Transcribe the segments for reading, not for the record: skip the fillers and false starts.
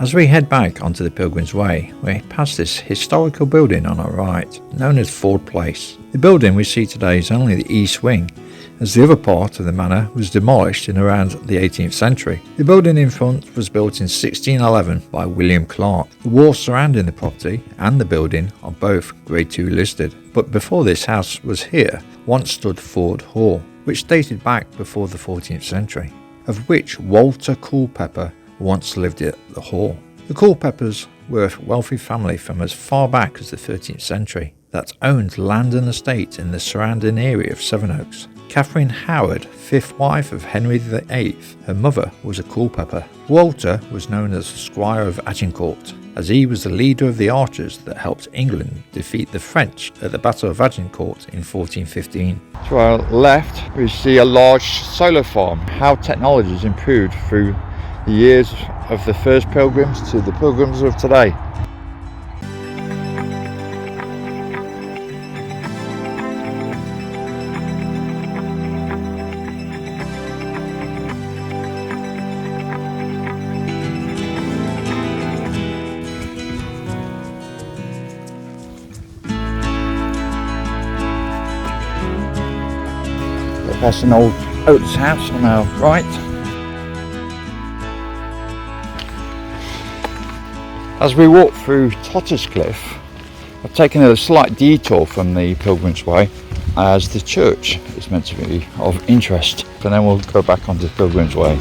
As we head back onto the Pilgrims Way, we pass this historical building on our right, known as Forde Place. The building we see today is only the east wing, as the other part of the manor was demolished in around the 18th century. The building in front was built in 1611 by William Clark. The walls surrounding the property and the building are both Grade 2 listed. But before this house was here, once stood Forde Hall, which dated back before the 14th century, of which Walter Culpeper once lived at the hall. The Culpepers were a wealthy family from as far back as the 13th century that owned land and estate in the surrounding area of Sevenoaks. Catherine Howard, fifth wife of Henry VIII, her mother was a Culpeper. Walter was known as the Squire of Agincourt, as he was the leader of the archers that helped England defeat the French at the Battle of Agincourt in 1415. To our left, we see a large solar farm. How technology has improved through the years of the first pilgrims to the pilgrims of today. That's an old Oates house on our right. As we walk through Trottiscliffe, I've taken a slight detour from the Pilgrims Way, as the church is meant to be of interest, and then we'll go back onto the Pilgrims Way.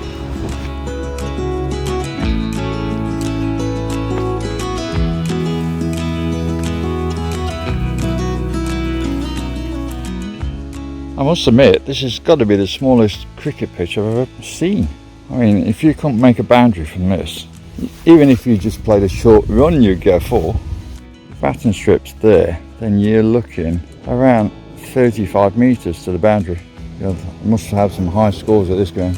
I must admit, this has got to be the smallest cricket pitch I've ever seen. I mean, if you couldn't make a boundary from this, even if you just played a short run, you'd go 4. Baton strips there, then you're looking around 35 metres to the boundary. You must have some high scores at this game.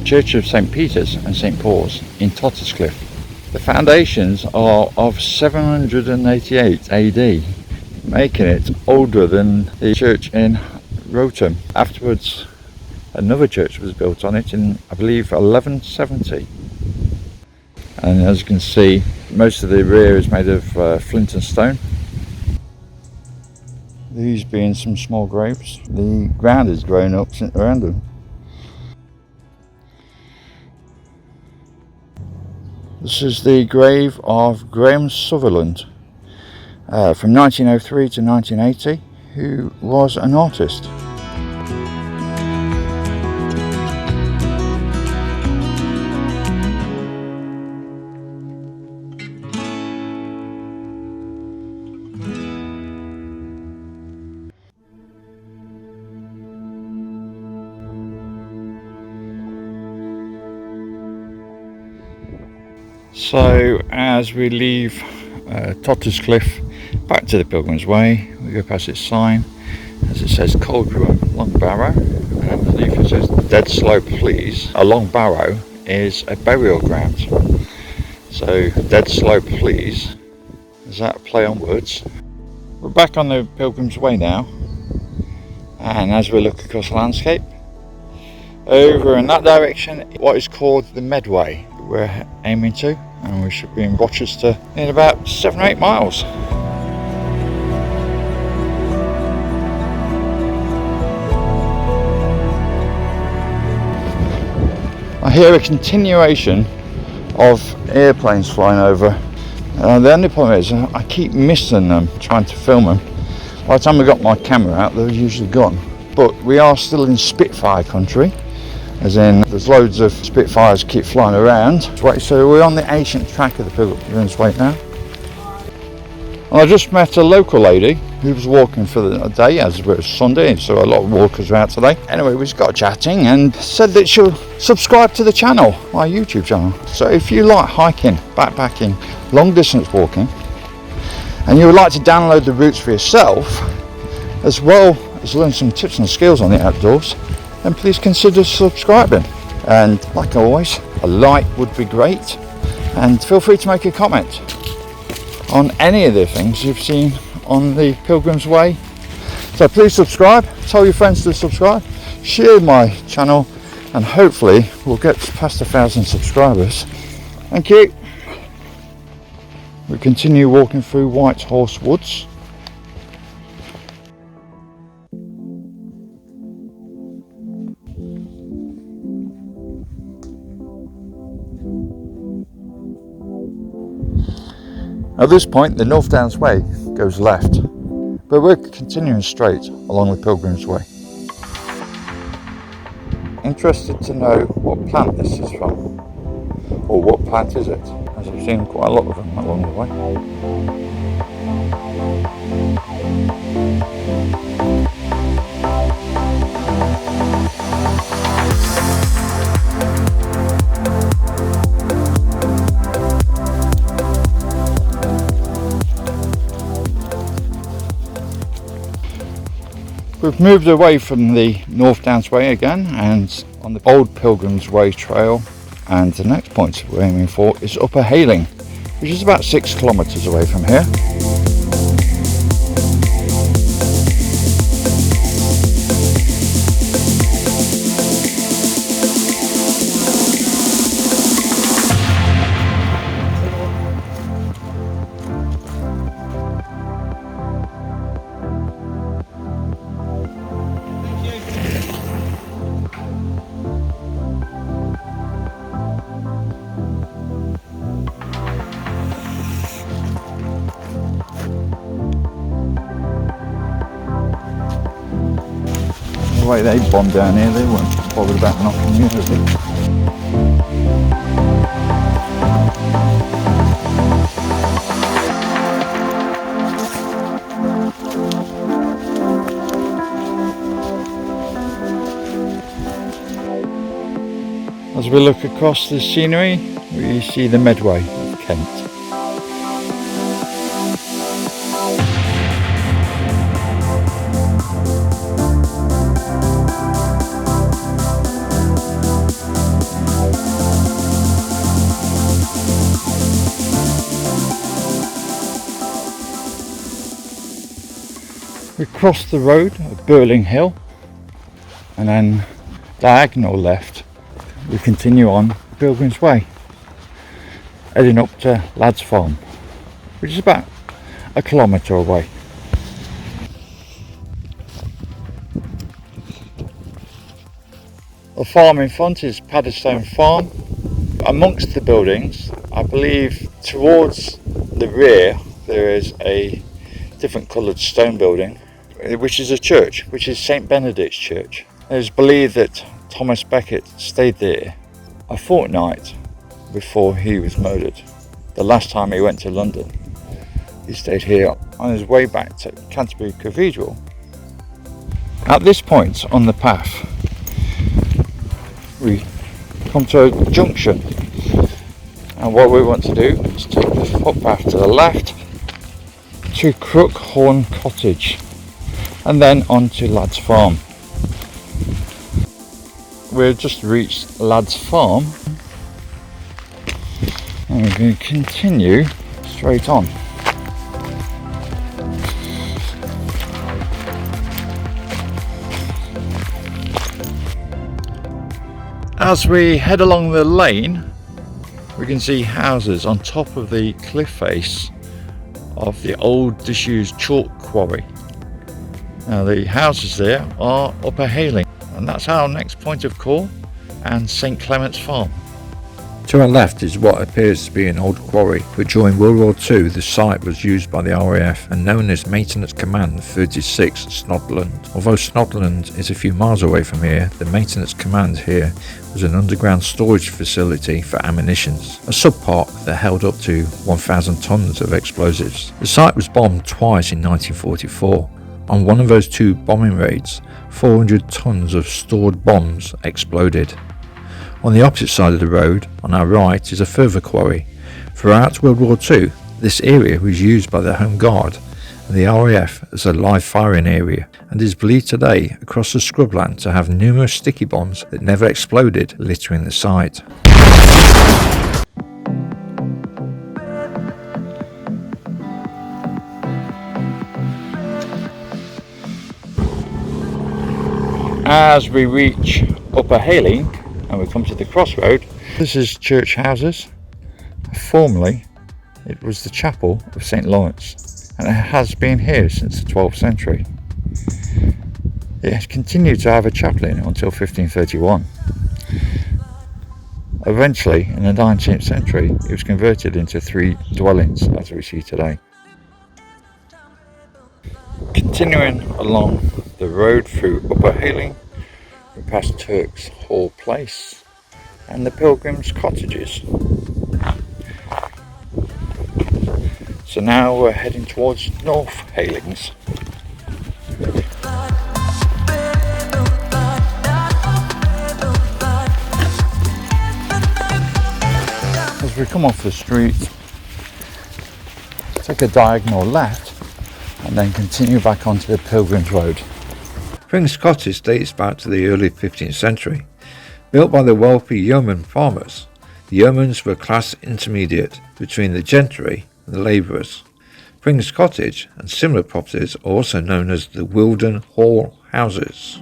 Church of St Peter's and St Paul's in Trottiscliffe. The foundations are of 788 AD, making it older than the church in Wrotham. Afterwards, another church was built on it in, I believe, 1170. And as you can see, most of the rear is made of flint and stone. These being some small graves. The ground has grown up around them. This is the grave of Graham Sutherland from 1903 to 1980, who was an artist. So as we leave Trottiscliffe back to the Pilgrims Way, we go past this sign, as it says Cold Room, Long Barrow, and underneath it says Dead Slope Please. A long barrow is a burial ground. So Dead Slope Please, is that a play on words? We're back on the Pilgrims Way now, and as we look across the landscape, over in that direction, what is called the Medway, we're aiming to, and we should be in Rochester in about 7 or 8 miles. I hear a continuation of airplanes flying over. The only problem is I keep missing them, trying to film them. By the time I got my camera out, they're usually gone. But we are still in Spitfire country, as in there's loads of Spitfires keep flying around. So we're on the ancient track of the Pilgrims Way now. And I just met a local lady who was walking for the day, as it was Sunday, so a lot of walkers are out today. Anyway, we just got chatting and said that she'll subscribe to the channel, my YouTube channel. So if you like hiking, backpacking, long distance walking, and you would like to download the routes for yourself, as well as learn some tips and skills on the outdoors, then please consider subscribing. And like always, a like would be great, and feel free to make a comment on any of the things you've seen on the Pilgrims Way So please subscribe, tell your friends to subscribe, share my channel, and hopefully we'll get past 1,000 subscribers. Thank you. We continue walking through Whitehorse Woods. At this point, the North Downs Way goes left, but we're continuing straight along the Pilgrims Way. Interested to know what plant this is from, or what plant is it, as I've seen quite a lot of them along the way. We've moved away from the North Downs Way again and on the old Pilgrims Way trail, and the next point we're aiming for is Upper Hayling, which is about 6 kilometres away from here. The way they bombed down here, they weren't bothered about knocking you, did they? As we look across the scenery, we see the Medway of Kent. We cross the road at Burling Hill, and then diagonal left we continue on Pilgrims Way, heading up to Lads Farm, which is about 1 kilometre away. The farm in front is Paddistone Farm. Amongst the buildings, I believe towards the rear there is a different coloured stone building, which is a church, which is St Benedict's Church. It is believed that Thomas Becket stayed there a fortnight before he was murdered. The last time he went to London, he stayed here on his way back to Canterbury Cathedral. At this point on the path, we come to a junction, and what we want to do is take the footpath to the left to Crookhorn Cottage and then on to Lads Farm. We've just reached Lads Farm and we're going to continue straight on. As we head along the lane, we can see houses on top of the cliff face of the old disused chalk quarry. Now the houses there are Upper Hayling, and that's our next point of call, and St Clement's Farm. To our left is what appears to be an old quarry, but during World War II the site was used by the RAF and known as Maintenance Command 36 Snodland. Although Snodland is a few miles away from here, the Maintenance Command here was an underground storage facility for ammunitions, a sub-park that held up to 1,000 tonnes of explosives. The site was bombed twice in 1944. On one of those 2 bombing raids, 400 tonnes of stored bombs exploded. On the opposite side of the road, on our right, is a further quarry. Throughout World War II, this area was used by the Home Guard and the RAF as a live firing area, and is believed today across the scrubland to have numerous sticky bombs that never exploded littering the site. as we reach Upper Hayling and we come to the crossroad, this is church houses. Formerly it was the chapel of St. Lawrence, and it has been here since the 12th century. It has continued to have a chapel in it until 1531. Eventually, in the 19th century, it was converted into 3 dwellings as we see today. Continuing along the road through Upper Hayling, we pass Turk's Hall Place and the Pilgrims' cottages. So now we're heading towards North Haylings. As we come off the street, take a diagonal left and then continue back onto the Pilgrims Road. Pring's Cottage dates back to the early 15th century. Built by the wealthy yeoman farmers, the yeomans were class intermediate between the gentry and the labourers. Pring's Cottage and similar properties are also known as the Wilden Hall houses.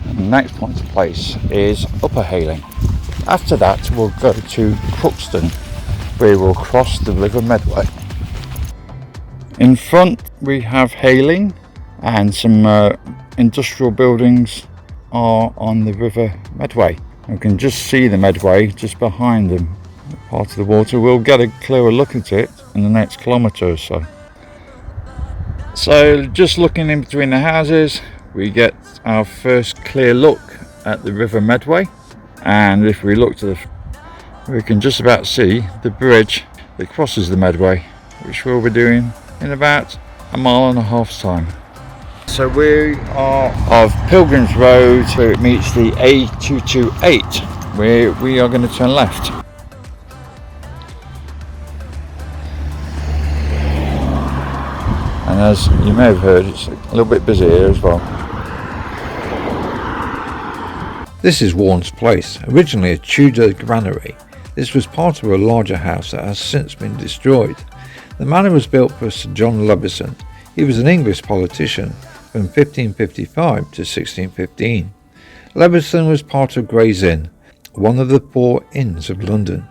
The next point of place is Upper Hayling. After that we'll go to Cuxton, where we'll cross the River Medway. In front we have Hayling, and some industrial buildings are on the River Medway. You can just see the Medway just behind them, part of the water. We'll get a clearer look at it in the next kilometre or so. So just looking in between the houses, we get our first clear look at the River Medway, and if we look to the we can just about see the bridge that crosses the Medway, which we'll be doing in about a mile and a half's time. So we are off Pilgrims Road where it meets the A228, where we are going to turn left. And as you may have heard, it's a little bit busy here as well. This is Warren's Place, originally a Tudor granary. This was part of a larger house that has since been destroyed. The manor was built for Sir John Levison. He was an English politician from 1555 to 1615. Levison was part of Gray's Inn, one of the 4 inns of London.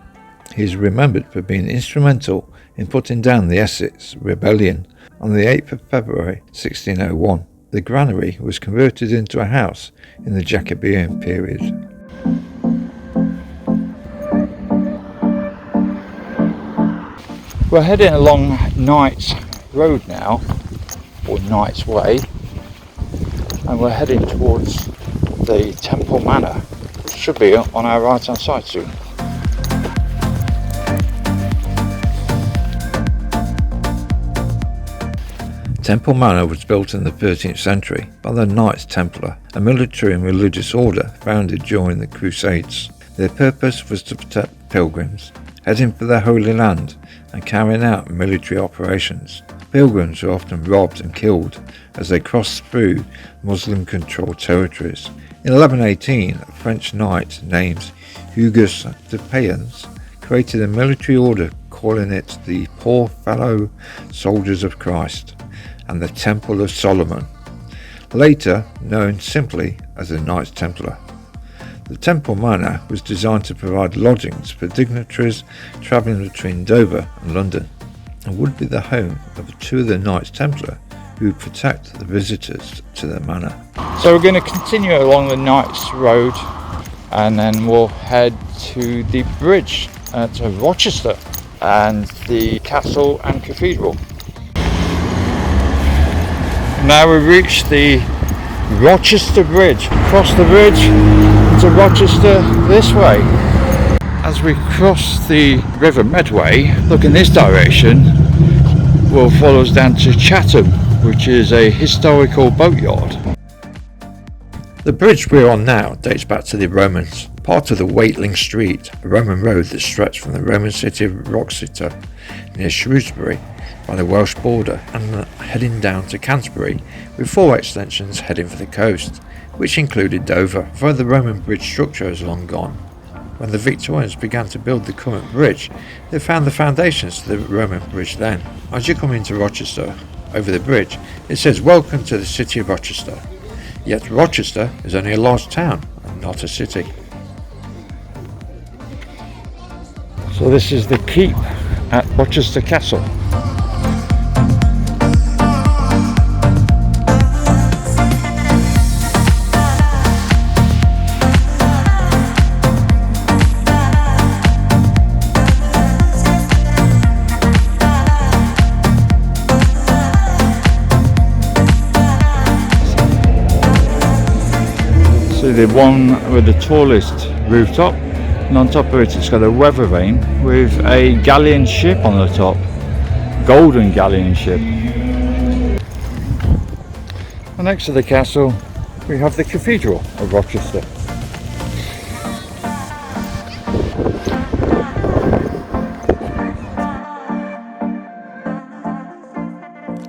He is remembered for being instrumental in putting down the Essex Rebellion on the 8th of February 1601. The granary was converted into a house in the Jacobean period. We're heading along Knight's Road now, or Knight's Way, and we're heading towards the Temple Manor, which should be on our right hand side soon. Temple Manor was built in the 13th century by the Knights Templar, a military and religious order founded during the Crusades. Their purpose was to protect pilgrims heading for their Holy Land and carrying out military operations. Pilgrims were often robbed and killed as they crossed through Muslim-controlled territories. In 1118, a French knight named Auguste de Payens created a military order calling it the Poor Fellow Soldiers of Christ and the Temple of Solomon, later known simply as the Knights Templar. The Temple Manor was designed to provide lodgings for dignitaries travelling between Dover and London, and would be the home of 2 of the Knights Templar who would protect the visitors to the manor. So we're going to continue along the Knights Road, and then we'll head to the bridge at Rochester and the castle and cathedral. Now we've reached the Rochester Bridge. Cross the bridge to Rochester this way. As we cross the River Medway, look in this direction, will follow us down to Chatham, which is a historical boatyard. The bridge we're on now dates back to the Romans, part of the Waitling Street, a Roman road that stretched from the Roman city of Rochester near Shrewsbury by the Welsh border and heading down to Canterbury, with 4 extensions heading for the coast, which included Dover, though the Roman bridge structure is long gone. When the Victorians began to build the current bridge, they found the foundations to the Roman bridge then. As you come into Rochester, over the bridge, it says "Welcome to the city of Rochester." Yet Rochester is only a large town and not a city. So this is the keep at Rochester Castle. So the one with the tallest rooftop, and on top of it it's got a weather vane with a galleon ship on the top, golden galleon ship. And next to the castle we have the Cathedral of Rochester.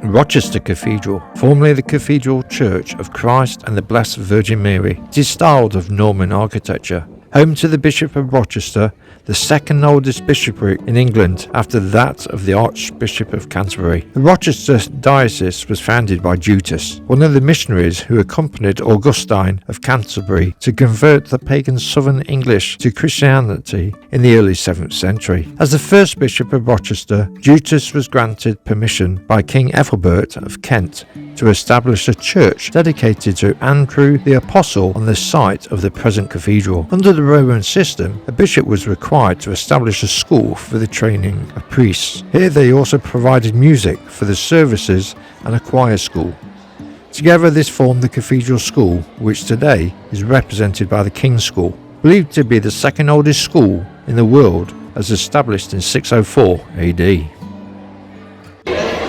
Rochester Cathedral, formerly the Cathedral Church of Christ and the Blessed Virgin Mary, it is styled of Norman architecture. Home to the Bishop of Rochester, the second oldest bishopric in England after that of the Archbishop of Canterbury. The Rochester diocese was founded by Judas, one of the missionaries who accompanied Augustine of Canterbury to convert the pagan southern English to Christianity in the early 7th century. As the first Bishop of Rochester, Judas was granted permission by King Ethelbert of Kent to establish a church dedicated to Andrew the Apostle on the site of the present cathedral. Under the Roman system, a bishop was required to establish a school for the training of priests. Here they also provided music for the services and a choir school. Together this formed the Cathedral School, which today is represented by the King's School, believed to be the second oldest school in the world, as established in 604 AD.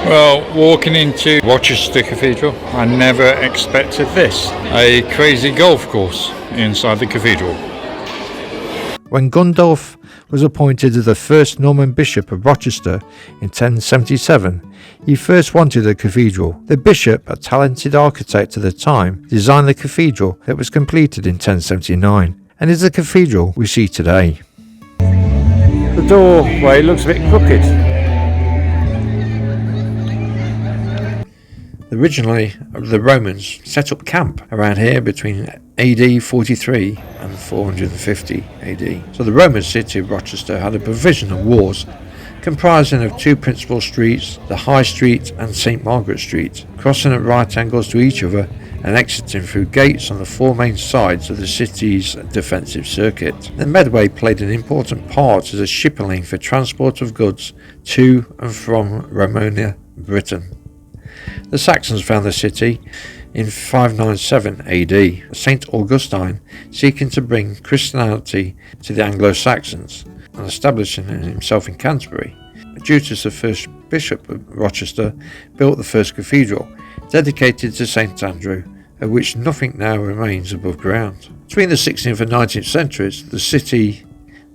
Well, walking into Rochester Cathedral, I never expected this. A crazy golf course inside the cathedral. When Gundulf was appointed as the first Norman Bishop of Rochester in 1077, he first wanted a cathedral. The bishop, a talented architect at the time, designed the cathedral that was completed in 1079 and is the cathedral we see today. The doorway looks a bit crooked. Originally, the Romans set up camp around here between AD 43 and 450 AD. So the Roman city of Rochester had a provision of walls comprising of two principal streets, the High Street and St. Margaret Street, crossing at right angles to each other and exiting through gates on the four main sides of the city's defensive circuit. The Medway played an important part as a shipping lane for transport of goods to and from Romania, Britain. The Saxons found the city in 597 AD, St. Augustine seeking to bring Christianity to the Anglo-Saxons and establishing himself in Canterbury. Judas, the first bishop of Rochester, built the first cathedral, dedicated to St. Andrew, of which nothing now remains above ground. Between the 16th and 19th centuries, the city,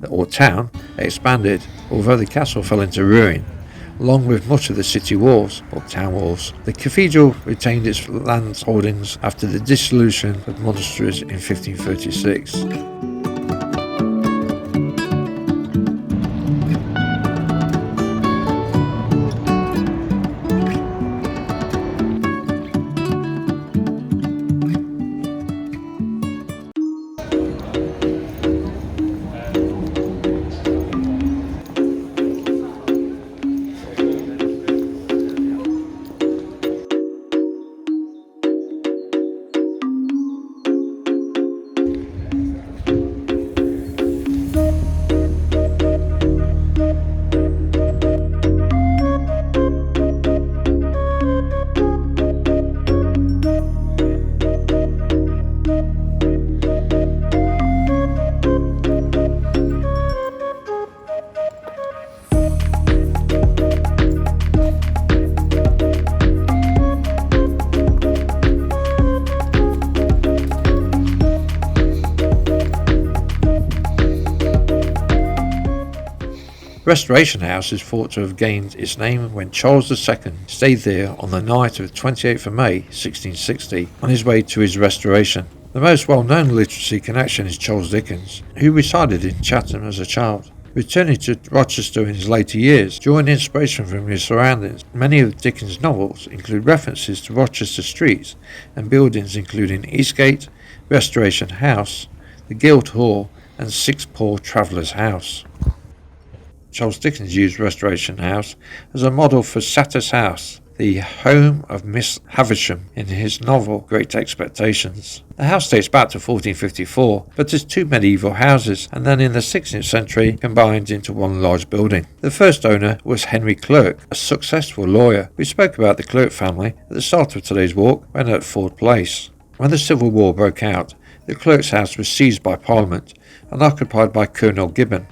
or town, expanded, although the castle fell into ruin, along with much of the city walls, or town walls. The cathedral retained its land holdings after the dissolution of monasteries in 1536. Restoration House is thought to have gained its name when Charles II stayed there on the night of 28th of May 1660 on his way to his restoration. The most well-known literary connection is Charles Dickens, who resided in Chatham as a child. Returning to Rochester in his later years, drawing inspiration from his surroundings, many of Dickens' novels include references to Rochester streets and buildings including Eastgate, Restoration House, the Guildhall and Six Poor Travellers' House. Charles Dickens used Restoration House as a model for Satter's House, the home of Miss Havisham, in his novel Great Expectations. The house dates back to 1454, but is two medieval houses, and then in the 16th century combined into one large building. The first owner was Henry Clerk, a successful lawyer. We spoke about the Clerk family at the start of today's walk when at Forde Place. When the Civil War broke out, the Clerk's house was seized by Parliament and occupied by Colonel Gibbon,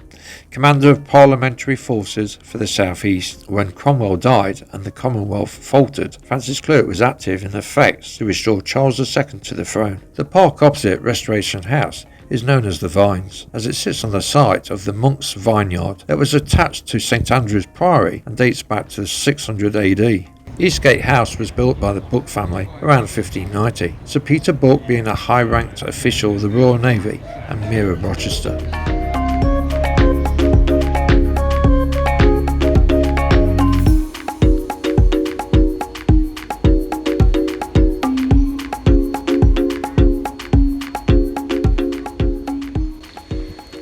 commander of parliamentary forces for the South East. When Cromwell died and the Commonwealth faltered, Francis Clerk was active in effects to restore Charles II to the throne. The park opposite Restoration House is known as the Vines, as it sits on the site of the Monk's Vineyard that was attached to St Andrew's Priory and dates back to 600 AD. Eastgate House was built by the Buck family around 1590, Sir Peter Buck being a high-ranked official of the Royal Navy and Mayor of Rochester.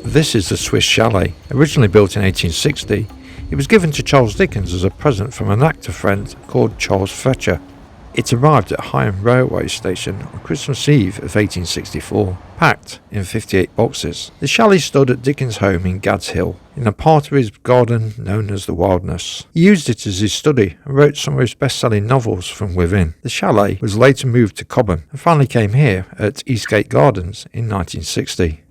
This is the Swiss chalet. Originally built in 1860, it was given to Charles Dickens as a present from an actor friend called Charles Fletcher. It arrived at Higham Railway Station on Christmas Eve of 1864, packed in 58 boxes. The chalet stood at Dickens' home in Gad's Hill, in a part of his garden known as the Wilderness. He used it as his study and wrote some of his best-selling novels from within. The chalet was later moved to Cobham and finally came here at Eastgate Gardens in 1960.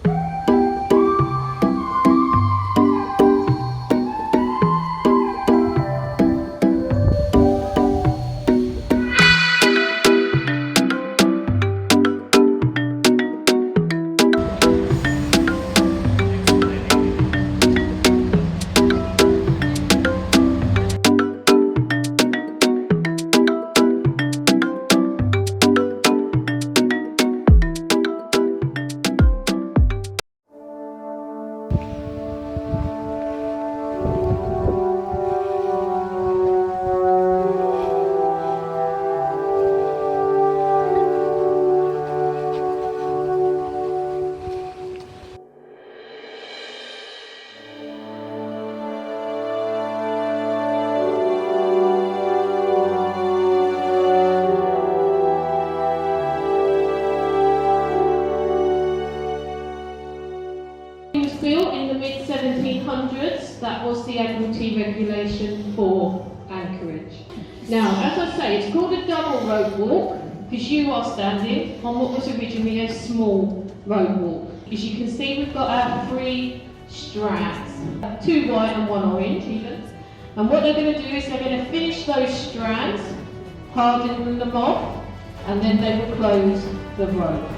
That was the Admiralty regulation for anchorage. Now, as I say, it's called a double rope walk because you are standing on what was originally a small rope walk. As you can see, we've got our 3 strands, 2 white and 1 orange even. And what they're going to do is they're going to finish those strands, harden them off, and then they will close the rope.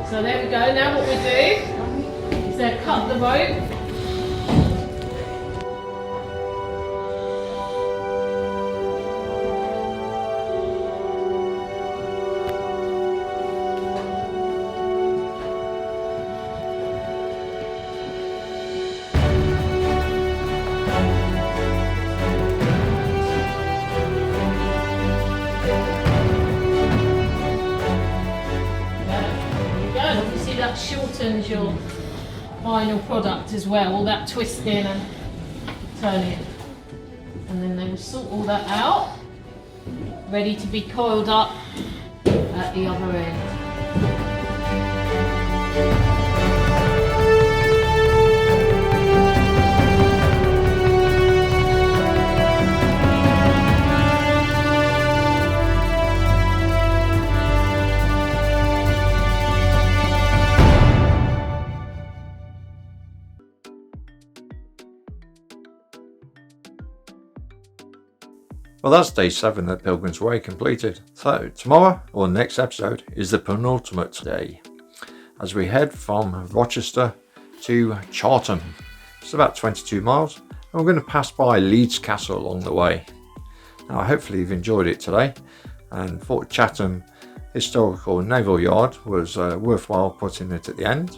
So there we go, now what we do is cut the rope. Shortens your final product as well, all that twisting and turn it. And then they will sort all that out, ready to be coiled up at the other end. Well, that's day 7 at Pilgrims Way completed. So tomorrow, or next episode, is the penultimate day as we head from Rochester to Chatham. It's about 22 miles, and we're going to pass by Leeds Castle along the way. Now, hopefully you've enjoyed it today, and thought Chatham Historical Naval Yard was worthwhile putting it at the end.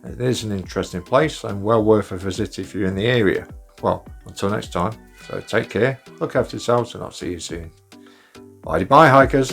It is an interesting place and well worth a visit if you're in the area. Well, until next time, so take care, look after yourselves, and I'll see you soon. Bye-bye, hikers.